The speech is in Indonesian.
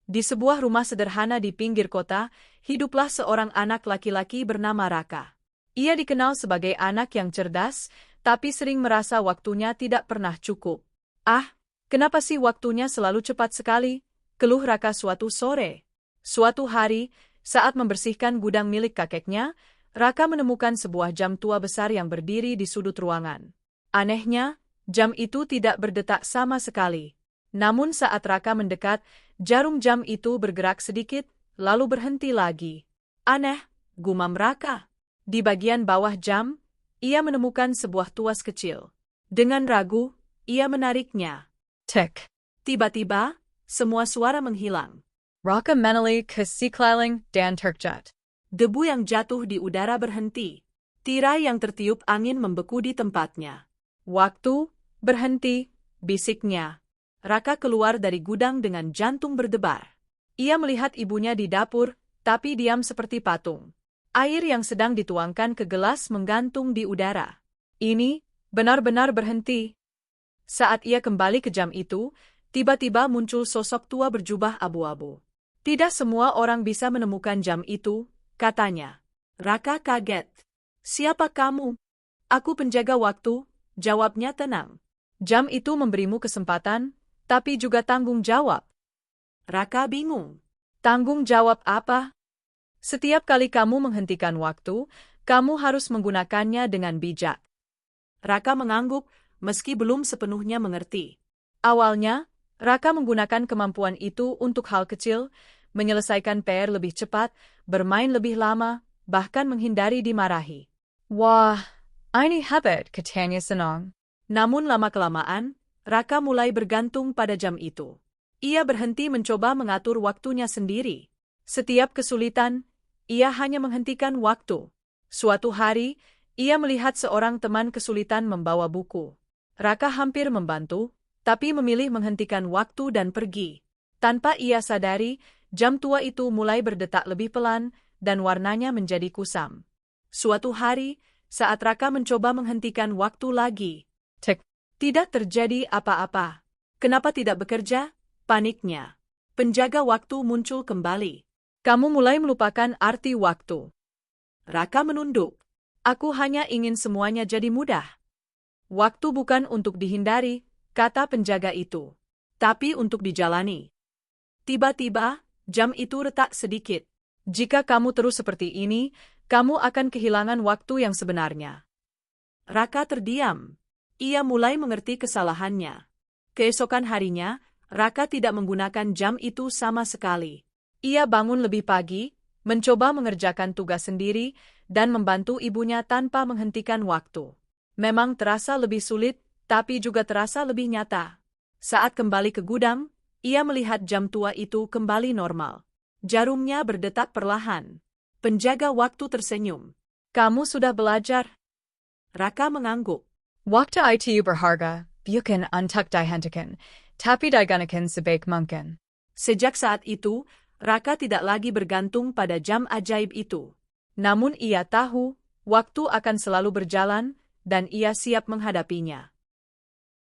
Di sebuah rumah sederhana di pinggir kota, hiduplah seorang anak laki-laki bernama Raka. Ia dikenal sebagai anak yang cerdas, tapi sering merasa waktunya tidak pernah cukup. "Ah, kenapa sih waktunya selalu cepat sekali?" keluh Raka suatu sore. Suatu hari, saat membersihkan gudang milik kakeknya, Raka menemukan sebuah jam tua besar yang berdiri di sudut ruangan. Anehnya, jam itu tidak berdetak sama sekali. Namun saat Raka mendekat, jarum jam itu bergerak sedikit, lalu berhenti lagi. "Aneh," gumam Raka. Di bagian bawah jam, ia menemukan sebuah tuas kecil. Dengan ragu, ia menariknya. Tek. Tiba-tiba, semua suara menghilang. Raka menali kesiklaling dan terkejut. Debu yang jatuh di udara berhenti. Tirai yang tertiup angin membeku di tempatnya. "Waktu, berhenti," bisiknya. Raka keluar dari gudang dengan jantung berdebar. Ia melihat ibunya di dapur, tapi diam seperti patung. Air yang sedang dituangkan ke gelas menggantung di udara. Ini benar-benar berhenti. Saat ia kembali ke jam itu, tiba-tiba muncul sosok tua berjubah abu-abu. "Tidak semua orang bisa menemukan jam itu," katanya. Raka kaget. "Siapa kamu?" "Aku penjaga waktu," jawabnya tenang. "Jam itu memberimu kesempatan, tapi juga tanggung jawab." Raka bingung. "Tanggung jawab apa?" "Setiap kali kamu menghentikan waktu, kamu harus menggunakannya dengan bijak." Raka mengangguk, meski belum sepenuhnya mengerti. Awalnya, Raka menggunakan kemampuan itu untuk hal kecil, menyelesaikan PR lebih cepat, bermain lebih lama, bahkan menghindari dimarahi. "Wah, ini hebat," katanya senang. Namun lama-kelamaan, Raka mulai bergantung pada jam itu. Ia berhenti mencoba mengatur waktunya sendiri. Setiap kesulitan, ia hanya menghentikan waktu. Suatu hari, ia melihat seorang teman kesulitan membawa buku. Raka hampir membantu, tapi memilih menghentikan waktu dan pergi. Tanpa ia sadari, jam tua itu mulai berdetak lebih pelan, dan warnanya menjadi kusam. Suatu hari, saat Raka mencoba menghentikan waktu lagi, Tek. tidak terjadi apa-apa. "Kenapa tidak bekerja?" paniknya. Penjaga waktu muncul kembali. "Kamu mulai melupakan arti waktu." Raka menunduk. "Aku hanya ingin semuanya jadi mudah." "Waktu bukan untuk dihindari," kata penjaga itu, "tapi untuk dijalani." Tiba-tiba, jam itu retak sedikit. "Jika kamu terus seperti ini, kamu akan kehilangan waktu yang sebenarnya." Raka terdiam. Ia mulai mengerti kesalahannya. Keesokan harinya, Raka tidak menggunakan jam itu sama sekali. Ia bangun lebih pagi, mencoba mengerjakan tugas sendiri, dan membantu ibunya tanpa menghentikan waktu. Memang terasa lebih sulit, tapi juga terasa lebih nyata. Saat kembali ke gudang, ia melihat jam tua itu kembali normal. Jarumnya berdetak perlahan. Penjaga waktu tersenyum. "Kamu sudah belajar?" Raka mengangguk. "Waktu itu berharga, bukan untuk dihentikan, tapi digunakan sebaik mungkin." Sejak saat itu, Raka tidak lagi bergantung pada jam ajaib itu. Namun ia tahu, waktu akan selalu berjalan, dan ia siap menghadapinya.